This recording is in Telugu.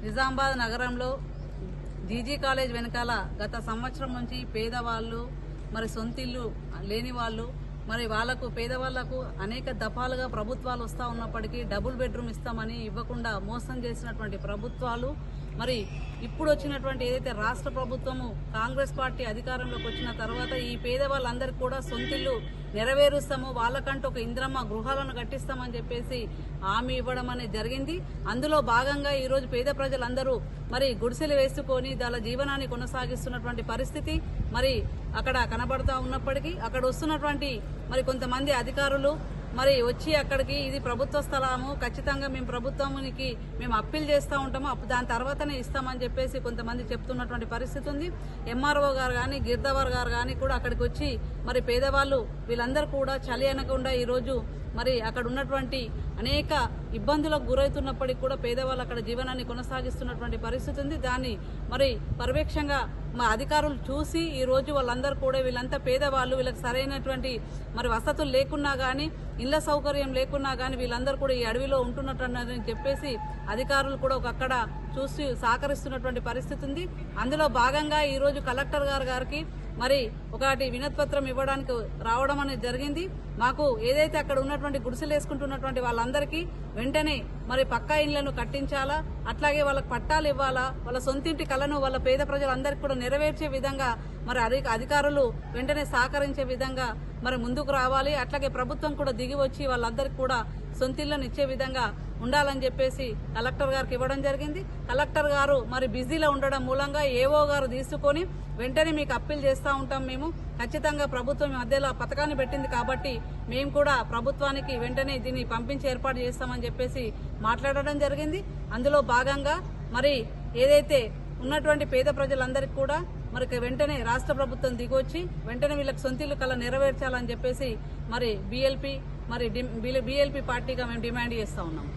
నిజామాబాద్ నగరంలో జీజీ కాలేజ్ వెనకాల గత సంవత్సరం నుంచి పేదవాళ్ళు మరి సొంతిల్లు లేని వాళ్ళు మరి వాళ్లకు పేదవాళ్లకు అనేక దఫాలుగా ప్రభుత్వాలు వస్తూ ఉన్నప్పటికీ డబుల్ బెడ్రూమ్ ఇస్తామని ఇవ్వకుండా మోసం చేసినటువంటి ప్రభుత్వాలు మరి ఇప్పుడు వచ్చినటువంటి ఏదైతే రాష్ట్ర ప్రభుత్వము కాంగ్రెస్ పార్టీ అధికారంలోకి వచ్చిన తర్వాత ఈ పేదవాళ్ళందరికీ కూడా సొంతిల్లు నెరవేరుస్తాము, వాళ్ళకంటూ ఒక ఇంద్రమ్మ గృహాలను కట్టిస్తామని చెప్పేసి హామీ ఇవ్వడం అనేది జరిగింది. అందులో భాగంగా ఈరోజు పేద ప్రజలందరూ మరి గుడిసెలు వేసుకొని వాళ్ళ జీవనాన్ని కొనసాగిస్తున్నటువంటి పరిస్థితి మరి అక్కడ కనబడతా ఉన్నప్పటికీ అక్కడ వస్తున్నటువంటి మరి కొంతమంది అధికారులు మరి వచ్చి అక్కడికి ఇది ప్రభుత్వ స్థలము, ఖచ్చితంగా మేము ప్రభుత్వానికి మేము అప్పీల్ చేస్తూ ఉంటాము, దాని తర్వాతనే ఇస్తామని చెప్పేసి కొంతమంది చెప్తున్నటువంటి పరిస్థితి ఉంది. ఎంఆర్ఓ గారు కానీ గిర్దవర్ గారు కానీ కూడా అక్కడికి వచ్చి మరి పేదవాళ్ళు వీళ్ళందరూ కూడా చలి అనకుండా ఈరోజు మరి అక్కడ ఉన్నటువంటి అనేక ఇబ్బందులకు గురవుతున్నప్పటికీ కూడా పేదవాళ్ళు అక్కడ జీవనాన్ని కొనసాగిస్తున్నటువంటి పరిస్థితి ఉంది. దాన్ని మరి పర్యవేక్షంగా మా అధికారులు చూసి ఈ రోజు వాళ్ళందరూ కూడా వీళ్ళంతా పేదవాళ్ళు, వీళ్ళకి సరైనటువంటి మరి వసతులు లేకున్నా కానీ ఇళ్ల సౌకర్యం లేకున్నా కానీ వీళ్ళందరూ కూడా ఈ అడవిలో ఉంటున్నట్టు చెప్పేసి అధికారులు కూడా అక్కడ చూసి సహకరిస్తున్నటువంటి పరిస్థితి ఉంది. అందులో భాగంగా ఈరోజు కలెక్టర్ గారికి మరి ఒకటి వినతిపత్రం ఇవ్వడానికి రావడం అనేది జరిగింది. మాకు ఏదైతే అక్కడ ఉన్నటువంటి గుడిసెలు వేసుకుంటున్నటువంటి వాళ్ళందరికీ వెంటనే మరి పక్కా ఇళ్లను కట్టించాలా, అట్లాగే వాళ్ళకి పట్టాలు ఇవ్వాలా, వాళ్ళ సొంతింటి కలను వాళ్ళ పేద ప్రజలందరికీ కూడా నెరవేర్చే విధంగా మరి అధికారులు వెంటనే సహకరించే విధంగా మరి ముందుకు రావాలి. అట్లాగే ప్రభుత్వం కూడా దిగి వచ్చి వాళ్ళందరికీ కూడా సొంతిళ్లను ఇచ్చే విధంగా ఉండాలని చెప్పేసి కలెక్టర్ గారికి ఇవ్వడం జరిగింది. కలెక్టర్ గారు మరి బిజీలో ఉండడం మూలంగా ఏఓ గారు తీసుకొని వెంటనే మీకు అప్పీల్ చేస్తూ ఉంటాం, మేము ఖచ్చితంగా ప్రభుత్వం మధ్యలో పథకాన్ని పెట్టింది కాబట్టి మేము కూడా ప్రభుత్వానికి వెంటనే దీన్ని పంపించి ఏర్పాటు చేస్తామని చెప్పేసి మాట్లాడడం జరిగింది. అందులో భాగంగా మరి ఏదైతే ఉన్నటువంటి పేద ప్రజలందరికీ కూడా మరి వెంటనే రాష్ట్ర ప్రభుత్వం దిగొచ్చి వెంటనే వీళ్ళకి సొంతిల్లు కల నెరవేర్చాలని చెప్పేసి మరి బీఎల్పీ పార్టీగా మేము డిమాండ్ చేస్తా ఉన్నాం.